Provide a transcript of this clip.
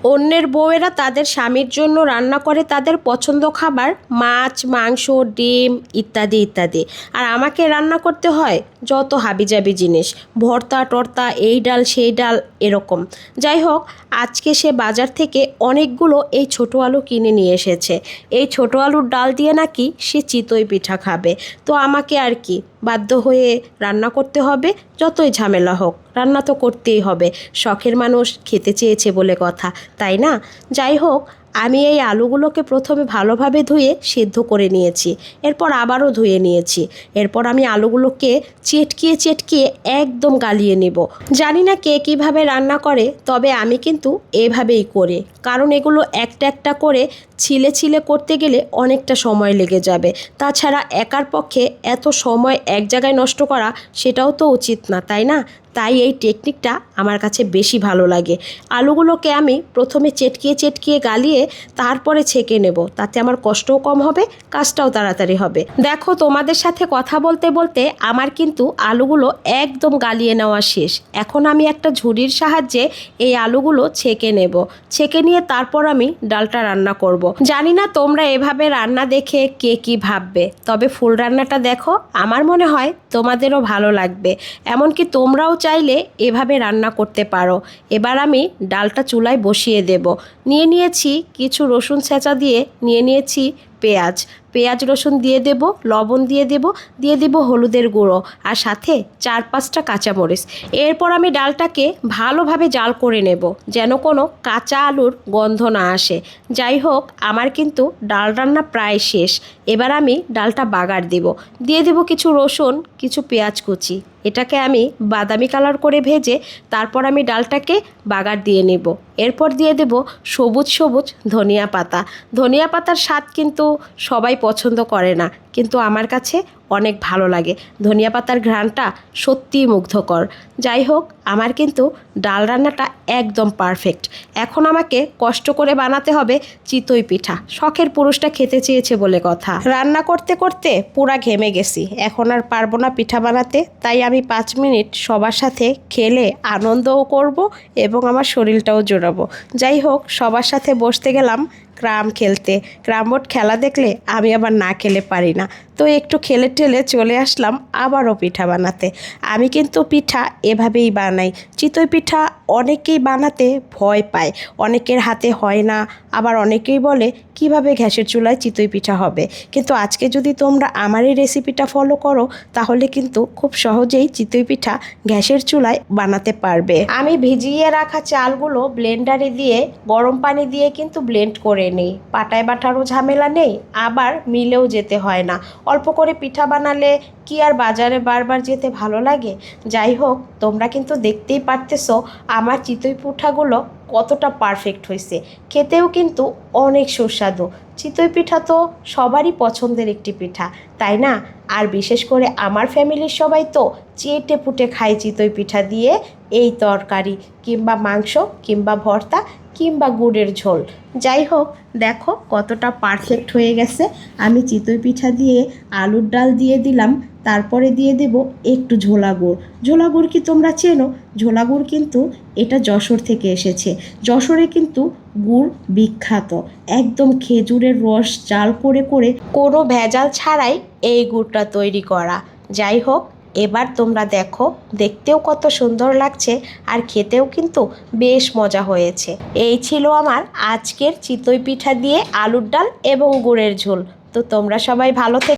অন্যের বউয়েরা তাদের স্বামীর জন্য রান্না করে তাদের পছন্দ খাবার, মাছ, মাংস, ডিম ইত্যাদি ইত্যাদি। আর আমাকে রান্না করতে হয় যত হাবিজাবি জিনিস, ভর্তা টর্তা, এই ডাল সেই ডাল, এরকম। যাই হোক, আজকে সে বাজার থেকে অনেকগুলো এই ছোটো আলু কিনে নিয়ে এসেছে। এই ছোটো আলুর ডাল দিয়ে নাকি সে চিতই পিঠা খাবে। তো আমাকে আর কি, বাধ্য হয়ে রান্না করতে হবে, যতই ঝামেলা হোক রান্না তো করতেই হবে। শখের মানুষ, খেতে চেয়েছে বলে কথা, তাই না? যাই হোক, আমি এই আলুগুলোকে প্রথমে ভালোভাবে ধুয়ে সেদ্ধ করে নিয়েছি, এরপর আবারও ধুয়ে নিয়েছি। এরপর আমি আলুগুলোকে চেটকিয়ে চেটকিয়ে একদম গালিয়ে নেব। জানি না কে কীভাবে রান্না করে, তবে আমি কিন্তু এভাবেই করি, কারণ এগুলো একটা একটা করে ছিলে ছিলে করতে গেলে অনেকটা সময় লেগে যাবে। তাছাড়া একার পক্ষে এত সময় এক জায়গায় নষ্ট করা সেটাও তো উচিত না, তাই না? তাই এই টেকনিকটা আমার কাছে বেশি ভালো লাগে। আলুগুলোকে আমি প্রথমে চেটকিয়ে চেটকিয়ে গালিয়ে তারপরে ছেঁকে নেব, তাতে আমার কষ্টও কম হবে, কাজটাও তাড়াতাড়ি হবে। দেখো, তোমাদের সাথে কথা বলতে বলতে আমার কিন্তু আলুগুলো একদম গালিয়ে নেওয়া শেষ। এখন আমি একটা ঝুড়ির সাহায্যে এই আলুগুলো ছেঁকে নেব। ছেঁকে নিয়ে তারপর আমি ডালটা রান্না করব। জানি না তোমরা এভাবে রান্না দেখে কে কী ভাববে, তবে ফুল রান্নাটা দেখো, আমার মনে হয় তোমাদেরও ভালো লাগবে। এমনকি তোমরাও চাইলে এভাবে রান্না করতে পারো। এবার আমি ডালটা চুলায় বসিয়ে দেব। নিয়েছি কিছু রসুন ছেঁচা, নিয়ে নিয়েছি পেঁয়াজ রসুন দিয়ে দেব, লবণ দিয়ে দেব হলুদের গুঁড়ো, আর সাথে 4-5টা কাঁচামরিচ। এরপর আমি ডালটাকে ভালোভাবে জাল করে নেব, যেন কোনো কাঁচা আলুর গন্ধ না আসে। যাই হোক, আমার কিন্তু ডাল রান্না প্রায় শেষ। এবার আমি ডালটা বাগার দিয়ে দেব কিছু রসুন, কিছু পেঁয়াজ কুচি। এটাকে আমি বাদামি কালার করে ভেজে তারপর আমি ডালটাকে বাগার দিয়ে নেব। এরপর দিয়ে দেব সবুজ সবুজ ধনিয়া পাতা। ধনিয়া পাতার স্বাদ কিন্তু সবাই পছন্দ করে না, কিন্তু আমার কাছে অনেক ভালো লাগে। ধনিয়া পাতার ঘ্রাণটা সত্যিই মুগ্ধকর। যাই হোক, আমার কিন্তু ডাল রান্নাটা একদম পারফেক্ট। এখন আমাকে কষ্ট করে বানাতে হবে চিতই পিঠা। শখের পুরুষটা খেতে চেয়েছে বলে কথা। রান্না করতে করতে পুরা ঘেমে গেছি, এখন আর পারবো না পিঠা বানাতে। তাই আমি 5 মিনিট সবার সাথে খেলে আনন্দও করব এবং আমার শরীরটাও জোড়াবো। যাই হোক, সবার সাথে বসতে গেলাম ক্রাম খেলতে। ক্রাম বোর্ড খেলা দেখলে আমি আবার না খেলে পারি না, তো একটু খেলে টেলে চলে আসলাম আবারও পিঠা বানাতে। আমি কিন্তু পিঠা এভাবেই বানাই। চিতই পিঠা অনেকেই বানাতে ভয় পায়, অনেকের হাতে হয় না, আবার অনেকেই বলে কিভাবে গ্যাসের চুলায় চিতই পিঠা হবে। কিন্তু আজকে যদি তোমরা আমার এই রেসিপিটা ফলো করো, তাহলে কিন্তু খুব সহজেই চিতই পিঠা গ্যাসের চুলায় বানাতে পারবে। আমি ভিজিয়ে রাখা চালগুলো ব্লেন্ডারে দিয়ে গরম পানি দিয়ে কিন্তু ব্লেন্ড করে নিই। পাটায় বাটারও ঝামেলা নেই, আবার মিলেও যেতে হয় না। অল্প করে পিঠা বানালে কি আর বাজারে বারবার যেতে ভালো লাগে? যাই হোক, তোমরা কিন্তু দেখতেই পারতেছো আমার চিতই পিঠাগুলো কতটা পারফেক্ট হয়েছে। খেতেও কিন্তু অনেক সুস্বাদু। চিতই পিঠা তো সবারই পছন্দের একটি পিঠা, তাই না? আর বিশেষ করে আমার ফ্যামিলির সবাই তো চেটে পুটে খায় চিতই পিঠা দিয়ে এই তরকারি, কিংবা মাংস, কিংবা ভর্তা, কিংবা গুড়ের ঝোল। যাই হোক, দেখো কতটা পারফেক্ট হয়ে গেছে। আমি চিতই পিঠা দিয়ে আলুর ডাল দিয়ে দিলাম, তারপরে দিয়ে দেব একটু ঝোলা গুড়। ঝোলা গুড় কি তোমরা চেনো? ঝোলা গুড় কিন্তু এটা যশোর থেকে এসেছে। যশোরে কিন্তু গুড় বিখ্যাত, একদম খেজুরের রস জাল করে করে কোনো ভেজাল ছাড়াই এই গুড়টা তৈরি করা। যাই হোক, এবার তোমরা দেখো, দেখতেও কত সুন্দর লাগছে আর খেতেও কিন্তু বেশ মজা হয়েছে। এই ছিল আমার আজকের চিতই পিঠা দিয়ে আলুর ডাল এবং গুড়ের ঝোল। তো তোমরা সবাই ভালো থেকো।